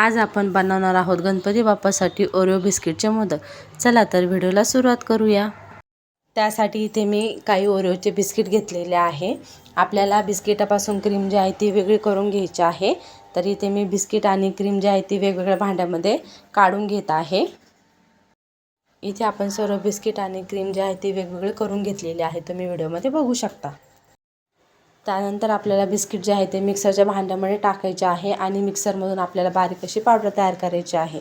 आज आपण बनवणार आहोत गणपती बाप्पासाठी ओरिओ बिस्किटचे मोदक। चला तर व्हिडिओला सुरुवात करूया। त्यासाठी इथे मी काही ओरिओचे बिस्किट घेतलेले आहे। आपल्याला बिस्किटापासून क्रीम जी आहे ती वेगळी करून घ्यायची आहे। तर इथे मी बिस्किट आणि क्रीम जी आहे ती वेगवेगळ्या भांड्यामध्ये काढून घेत आहे। इथे आपण सर्व बिस्किट आणि क्रीम जी आहे ती वेगवेगळे करून घेतलेले आहे, तुम्ही व्हिडिओमध्ये बघू शकता। त्यानंतर आपल्याला बिस्किट जे आहे ते मिक्सरच्या भांड्यामध्ये टाकायचे आहे आणि मिक्सरमधून आपल्याला बारीक अशी पावडर तयार करायची आहे।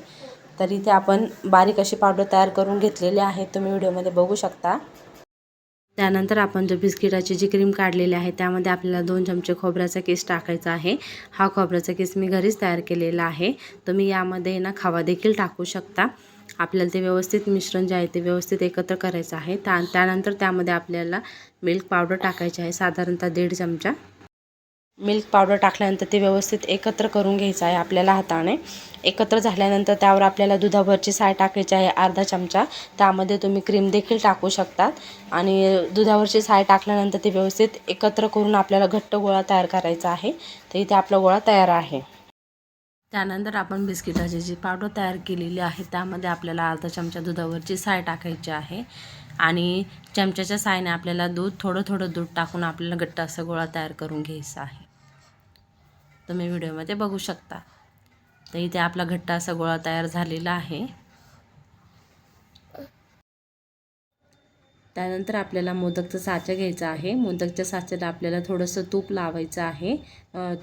तर इथे आपण बारीक अशी पावडर तयार करून घेतलेली आहे, तुम्ही व्हिडिओमध्ये बघू शकता। त्यानंतर आपण जो बिस्किटाची जी क्रीम काढलेली आहे त्यामध्ये आपल्याला 2 चमचे खोबऱ्याचा किस टाकायचा आहे। हा खोबऱ्याचा किस मी घरीच तयार केलेला आहे, तुम्ही यामध्ये ना खवा देखील टाकू शकता। आपल्याला ते व्यवस्थित मिश्रण जे आहे ते व्यवस्थित एकत्र करायचं आहे। त्यानंतर त्यामध्ये आपल्याला मिल्क पावडर टाकायची आहे, साधारणतः 1.5 चमचा। मिल्क पावडर टाकल्यानंतर ते व्यवस्थित एकत्र करून घ्यायचं आहे आपल्याला हाताने। एकत्र झाल्यानंतर त्यावर आपल्याला दुधावरची साय टाकायची आहे अर्धा चमचा। त्यामध्ये तुम्ही क्रीम देखील टाकू शकतात आणि दुधावरची साय टाकल्यानंतर ते व्यवस्थित एकत्र करून आपल्याला घट्ट गोळा तयार करायचा आहे। तर इथे आपला गोळा तयार आहे। त्यानंतर आपण बिस्किटाची जी पावडर तयार केलेली आहे त्यामध्ये आपल्याला अर्धा चमचा दुधावरची साय टाकायची आहे आणि चमच्याच्या सायने आपल्याला थोडं दूध टाकून आपल्याला घट्ट असा गोळा तयार करून घ्यायचा आहे, तुम्ही व्हिडिओमध्ये बघू शकता। तर इथे आपला घट्ट असा गोळा तयार झालेला आहे। त्यानंतर आपल्याला मोदकचा साचा घ्यायचा आहे। मोदकच्या साच्याला आपल्याला थोडंसं तूप लावायचं आहे।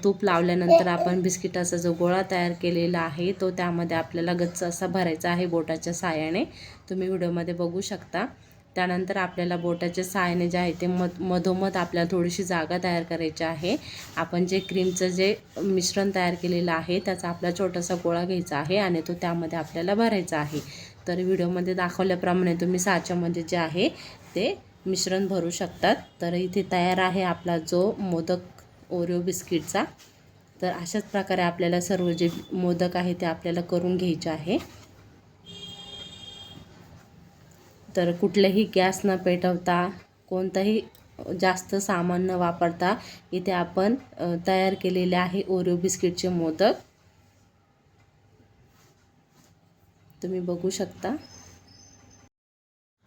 तूप लावल्यानंतर आपण बिस्किटाचा जो गोळा तयार केलेला आहे तो त्यामध्ये आपल्याला गच्च असा भरायचा आहे बोटाच्या साहाय्याने, तुम्ही व्हिडिओमध्ये बघू शकता। त्यानंतर आपल्याला बोटाच्या साहाय्याने जे आहे ते मधोमध आपल्याला थोडीशी जागा तयार करायची आहे। आपण जे क्रीमचं जे मिश्रण तयार केलेलं आहे त्याचा आपला छोटासा गोळा घ्यायचा आहे आणि तो त्यामध्ये आपल्याला भरायचा आहे। तर व्हिडिओमध्ये दाखवल्याप्रमाणे तुम्ही साच्यामध्ये जे आहे ते मिश्रण भरू शकतात। तर इथे तयार आहे आपला जो मोदक ओरिओ बिस्किटचा। तर अशाच प्रकारे आपल्याला सर्व जे मोदक आहे ते आपल्याला करून घ्यायचे आहे। तर कुठलेही गॅस न पेटवता, कोणताही जास्त सामान न वापरता इथे आपण तयार केलेले आहे ओरिओ बिस्किटचे मोदक, तुम्ही बघू शकता।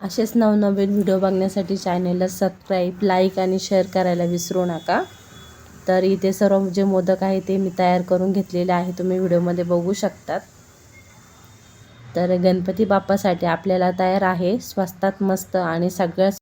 असेच नवनवीन व्हिडिओ बघण्यासाठी चॅनलला सबस्क्राईब, लाईक आणि शेअर करायला विसरू नका। तर इथे सर्व जे मोदक आहे ते मी तयार करून घेतलेले आहे, तुम्ही व्हिडिओमध्ये बघू शकतात। तर गणपती बाप्पासाठी आपल्याला तयार आहे स्वस्तात मस्त आणि सगळ्यात